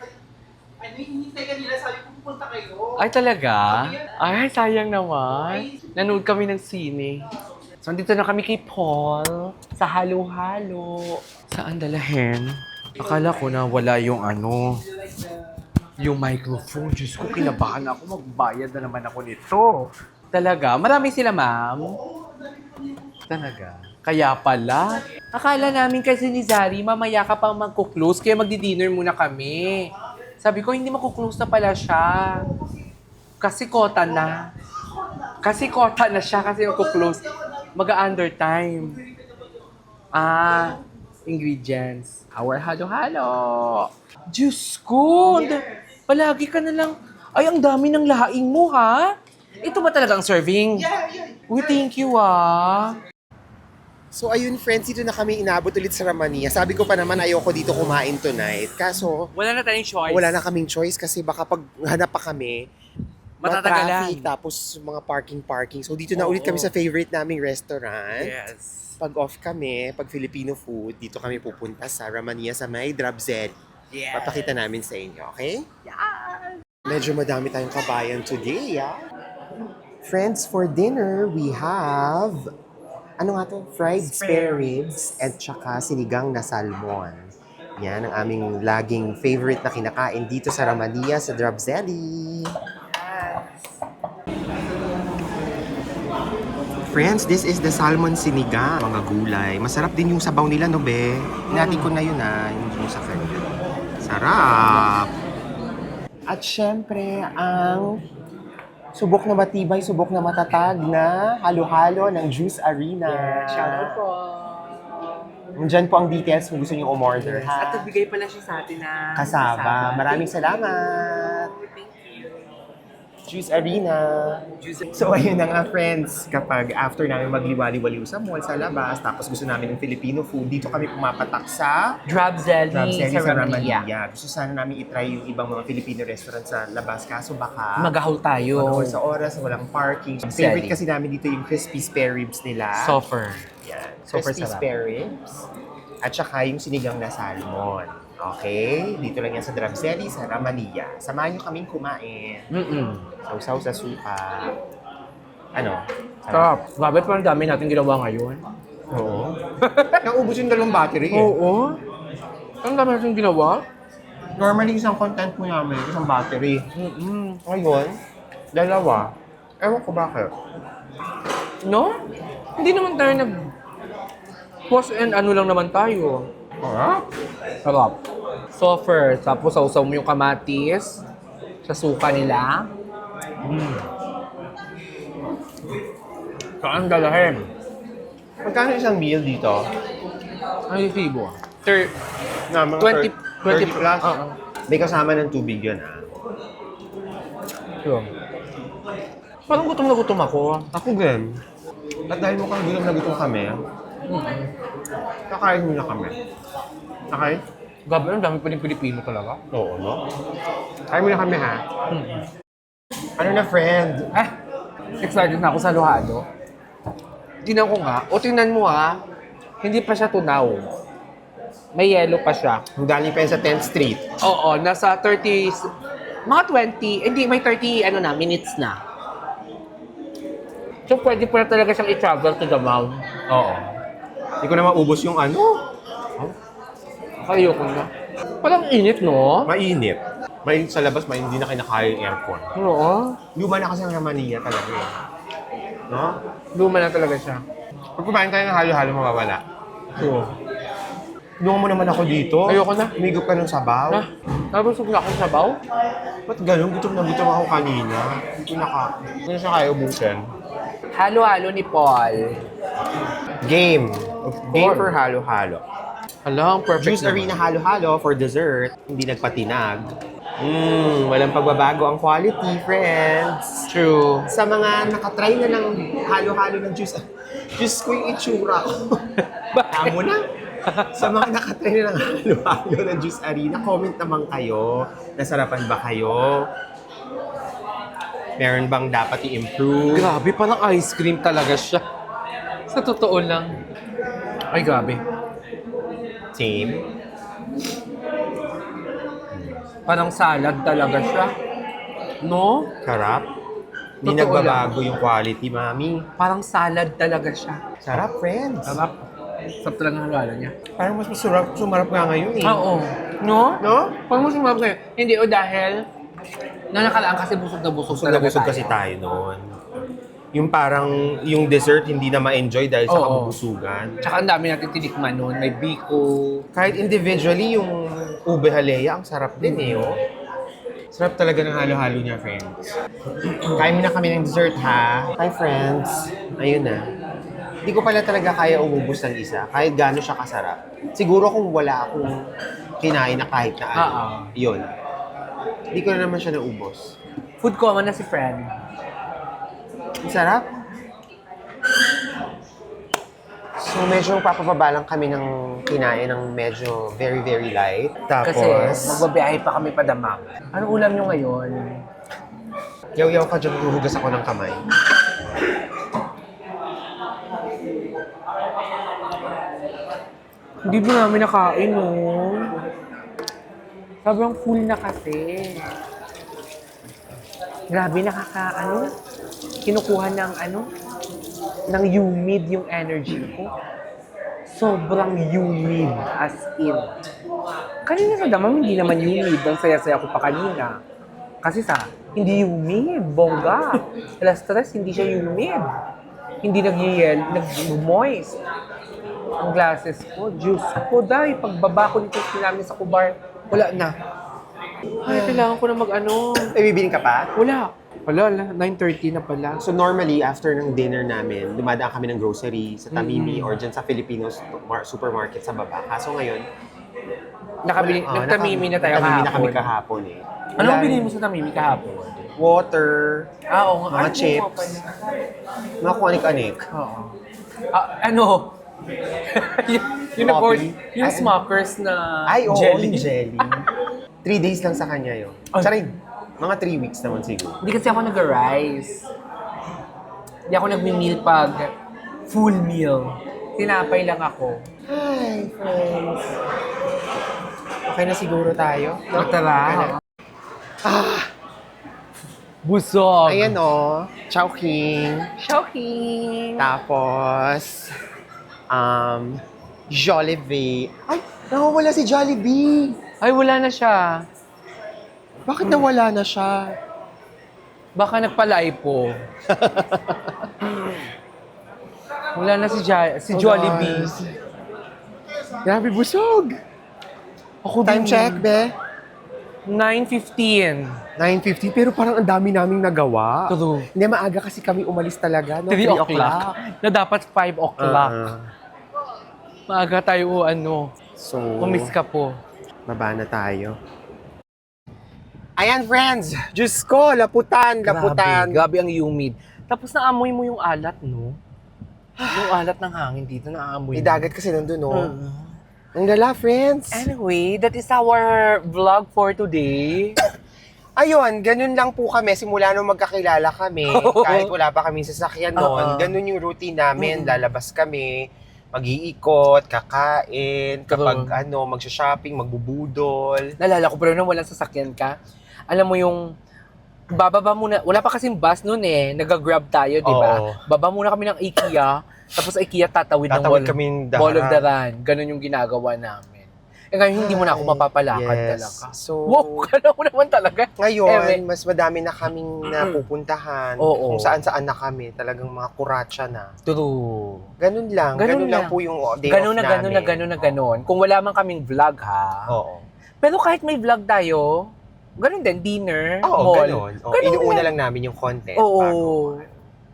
Hinihintay ka nila, sabi ko pupunta kayo. Ay, talaga? Ay, sayang naman. Nanood kami ng sine. So, andito na kami kay Paul sa halo-halo. Saan dalahin? Akala ko na wala yung yung microphone. Diyos ko, kinabahan ako. Magbayad na naman ako nito. Talaga? Marami sila, ma'am? Talaga? Kaya pala. Akala namin kasi ni Zari, mamaya ka pang magkuklose, kaya magdi-dinner muna kami. Sabi ko, hindi makuklose na pala siya. Kasi kota na. Kasi kota na siya kasi magkuklose. Mag-under time. Ingredients. Our halo-halo. Diyos ko! Palagi ka na lang. Ay, ang dami ng lahaing mo, ha? Ito ba talagang serving? Uy, thank you, So ayun friends, dito na kami inabot ulit sa Ramania. Sabi ko pa naman ayoko dito kumain tonight. Kaso, Wala na tayong choice. wala na kaming choice kasi baka pag hanap pa kami, Matatagalan. traffic, tapos mga parking. So dito na Oo. ulit kami sa favorite naming restaurant. Yes. Pag off kami, pag Filipino food, dito kami pupunta sa Ramania sa may Drabzed. Yes. Papakita namin sa inyo, okay? Yes. Medyo madami tayong kabayan today, Friends, for dinner, we have, fried spare ribs at saka sinigang na salmon. Yan ang aming laging favorite na kinakain dito sa Ramania, sa Drabzeli. Friends, this is the salmon sinigang. Mga gulay. Masarap din yung sabaw nila, no, be? Hinati ko na yun, yung sa kanya. Sarap! At syempre, ang subok na matibay, subok na matatag na halo-halo ng Juice Arena. Shoutout po. Nandyan po ang details kung gusto niyo umorder, ha? At nagbigay pala siya sa atin na Kasaba. Maraming salamat. Juice Arena. So, ayun na nga, friends. Kapag after namin magliwali-waliw sa mall, sa labas, tapos gusto namin ng Filipino food, dito kami pumapatak sa Drabzeli Drabzeli sa Ramania. Gusto sana namin itry yung ibang mga Filipino restaurant sa labas. Kaso baka Magahol tayo. manahol sa oras, walang parking. Favorite kasi namin dito yung crispy spare ribs nila. Suffer. Yan. Super Crispy sarap. spare ribs. At saka yung sinigang na salmon. Okay? Dito lang yan sa Drabzeli, sa Ramania. Samahan nyo kaming kumain. Sausaw sa suka. Ano? Sarap. Grabe, parang dami natin ginawa ngayon. Oo. Naubos yung dalawang battery eh. Oo. Ang dami natin ginawa. Normally, isang content mo namin, isang battery. Mm-mm. Ngayon, dalawa. Ewan ko bakit. No? Hindi naman tayo pause and ano lang naman tayo. Sarap. So first, tapos sausaw mo yung kamatis sa suka nila. Saan dalahin? Magkano isang meal dito? Ano yung sibo? Na, mga 20 plus. Oo. May kasama ng tubig yun, ah. Sure. Parang gutom na gutom ako. Ako din. At dahil mukhang gutom na gutom kami, kakain muna kami. Okay? Gabi, ang dami pa rin Pilipino talaga. Oo, no? Kain muna kami, ha? Ano na, friend? Excited na ako sa halo-halo. Tingnan ko nga. O tingnan mo ha. Hindi pa siya tunaw. May yellow pa siya. Ang galing pa yun sa 10th Street. Oo, nasa 30, mga 20, hindi, may 30, minutes na. So, pwede pa talaga siyang i-travel to the mall. Oo. Hindi ko na maubos yung ano. Ayoko na. Parang init, no? Mainit. Mainit sa labas, hindi na kinakaya yung aircon. Oo. Luma na kasi ang Romania talaga eh. No? Luma na talaga siya. Pag kumain tayo ng halo-halo, mawawala. Oo. Inuha mo naman ako dito. Ayoko na. Umigop ka ng sabaw. Nabusog na akong sabaw. Ba't ganun? Gutom na gutom ako kanina. Hindi na siya kaya ubusin. Halo-halo ni Paul. Game. Game for halo-halo. Hala, ang perfect Juice Arena halo-halo for dessert. Hindi nagpatinag. Walang pagbabago ang quality, friends. True. Sa mga nakatry na ng halo-halo ng juice, Diyos ko yung itsura ko. Amo na. Sa mga nakatry na ng halo-halo ng Juice Arena, comment naman kayo. Nasarapan ba kayo? Meron bang dapat i-improve? Grabe, parang ice cream talaga siya. Sa totoo lang. Ay, grabe. Same. Parang salad talaga siya. No? Sarap. Hindi Totoo nagbabago yung quality, mami. Parang salad talaga siya. Sarap, friends. Sarap. Sarap talaga ang halo niya. Parang mas sumarap nga ngayon eh. Oo. No? No? Parang mas sumabag kayo. Hindi, o dahil na nakalaan kasi busog na busog Busog na busog kasi tayo noon. Yung parang, yung dessert hindi na ma-enjoy dahil sa Oo. kabubusugan. Tsaka ang dami natin tinikman noon. May biko. Kahit individually, yung ube halea, ang sarap din eh, oh. Sarap talaga ng halo-halo niya, friends. Kain muna kami ng dessert, ha? Hi, friends. Ayun na. Hindi ko pala talaga kaya umubos ng isa, kahit gaano siya kasarap. Siguro kung wala akong kinain na kahit na ano, yun. Hindi ko na naman siya naubos. Food coma na si friend. Ang sarap. So, medyo papababa lang kami ng kinain ng medyo very, very light. Tapos, Kasi magbabiyahe pa kami padama. Anong ulam nyo ngayon? yaw-yaw ka dyan, huhugas ako ng kamay. Hindi ba namin nakain, no? Sobrang full na kasi. Grabe, kinukuha ng ng humid yung energy ko. Sobrang humid, as in. Kanina sa damam, hindi naman humid. Ang saya-saya ko pa kanina. Kasi hindi humid, bongga. Alas 3, hindi siya humid. Hindi nag-moist. Ang glasses ko, juice ko, dahil pagbaba ko nito namin sa kubar, wala na. Ay, kailangan ko na Eh, bibili ka pa? Wala. Wala, 9:30 na pala. So normally, after ng dinner namin, dumadaan kami ng grocery sa Tamimi or dyan sa Filipinos supermarket sa baba. Kaso ngayon, Nagtamimi na tayo Nagtamimi na kami kahapon. kahapon eh. Ano Wala ang binili rin. mo sa Tamimi kahapon? Water, Oo nga. mga Ay, chips, oo pala. mga kuanik-anik. Oo. Ano? yung Coffee. yung Ay, Smuckers na Ay, oo, jelly. yung jelly. 3 days lang sa kanya yun. Ay. Sorry, mga 3 weeks naman siguro. Hindi kasi ako nag-rice. Hindi ako nag-meal pag full meal. Tinapay lang ako. Hi, friends. Okay na siguro tayo. No? Tara. Busog. Ayan o, Chowking. Shocking. Tapos, Jollibee. Ay, nawawala si Jollibee. Ay, wala na siya. Bakit nawala na siya? Baka nagpalaipo. Wala na si Jollibee. Grabe, busog. Ako Time din. check, be. 9:15. 9:50, pero parang ang dami naming nagawa. True. Hindi, maaga kasi kami umalis talaga. No? 3 o'clock. Na dapat 5 o'clock. Maaga tayo, So, umiss ka po. baba na tayo. Ayan, friends. Diyos ko, laputan. Grabe ang humid. Tapos naamoy mo yung alat, no? Yung alat ng hangin dito, naamoy May mo. dagat kasi nandun, no? Ang lala, friends. Anyway, that is our vlog for today. Ayun, ganun lang po kami. Simula nung magkakilala kami, kahit wala pa kami sasakyan noon, ganun yung routine namin. Lalabas kami, mag-iikot, kakain, kapag magsha-shopping, magbubudol. Nalala ko, pero nung walang sasakyan ka, alam mo yung bababa muna, wala pa kasing bus noon nag-grab tayo, di ba? Oo. Baba muna kami ng IKEA, tapos IKEA tatawid ng kaming Wall of the Run. Ganun yung ginagawa namin. Ngayon, hindi mo na ako mapapalakad talaga. So, Wow, kala mo naman talaga. ngayon, mas madami na kaming napupuntahan. Oo. Kung saan-saan na kami. Talagang mga kuratsa na. True. Ganun lang. Ganun lang po yung day Ganun off na, namin. ganun. Kung wala man kaming vlog, ha? Oo. Pero kahit may vlog tayo, ganun din, dinner, Oo, mall. ganun. Ganun Inuuna lang. lang namin yung content. Oo. bago.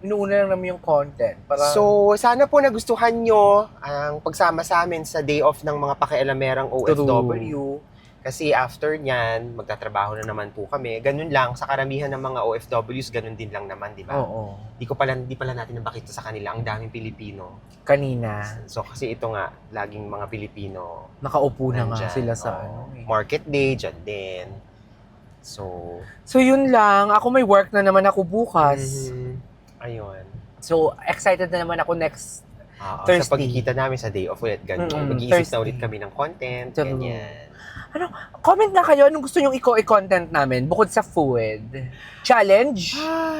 Inuuna lang namin yung content. Para... So, sana po nagustuhan nyo ang pagsama sa amin sa day off ng mga pakialamerang OFW. Kasi after nyan, magtatrabaho na naman po kami. Ganun lang, sa karamihan ng mga OFWs, ganun din lang naman, di ba? Oo. Di pala natin nabakita sa kanila, ang daming Pilipino. Kanina, So, kasi ito nga, laging mga Pilipino. nakaupo na nga nandyan. sila sa Oo. Market day, dyan din. So, So yun lang, ako may work na naman ako bukas. Ayun. So excited na naman ako next Sa Thursday. pagkikita namin sa day off ulit, ganun. Mag-iisip na ulit kami ng content, True. ganyan. Comment na kayo anong gusto nyong i-content namin bukod sa food. Challenge?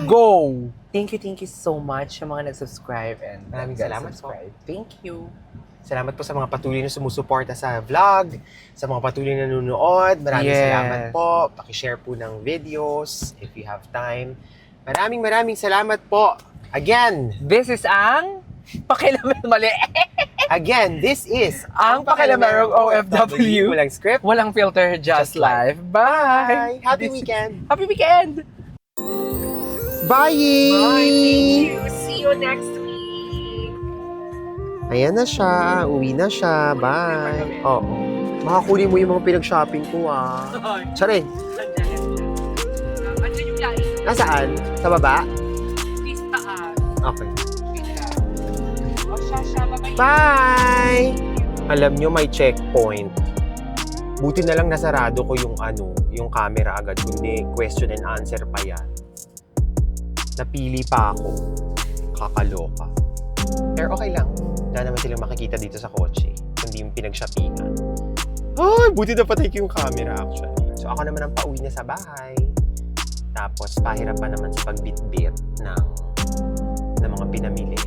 Go! Thank you so much sa mga nag-subscribe and Maraming salamat po. subscribe. Thank you. Salamat po sa mga patuloy na sumusuporta sa vlog, sa mga patuloy na nanonood. Maraming Yes. salamat po. Paki-share po ng videos if you have time. Maraming salamat po. Again, This is ang Pakialaman Mali. again, this is Ang Pakialamerong OFW. Walang script. Walang filter, just life. Bye! Happy This- weekend. Happy weekend! Bye! See you next week! Ayan na siya. Uwi na siya. Bye. Oo. Makakunin mo yung mga pinag-shopping ko, ah. Sorry. Andiyan yung lain. Nasaan? Sa baba? Please taas. Okay. O siya, bye-bye. Bye! Alam nyo, may checkpoint. Buti na lang nasarado ko yung camera agad, kundi question and answer pa yan. Napili pa ako. Kakaloka. Pero okay lang. Wala naman silang makikita dito sa kotse. Kundi yung pinag-shoppingan. Ay, buti na patay ko yung camera actually. So ako naman ang pauwi na sa bahay. Tapos pahirap pa naman sa pagbitbit ng mga pinamili.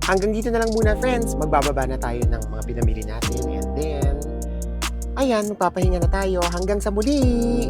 Hanggang dito na lang muna, friends. Magbababa na tayo ng mga pinamili natin. And then, ayan, magpapahinga na tayo. Hanggang sa muli!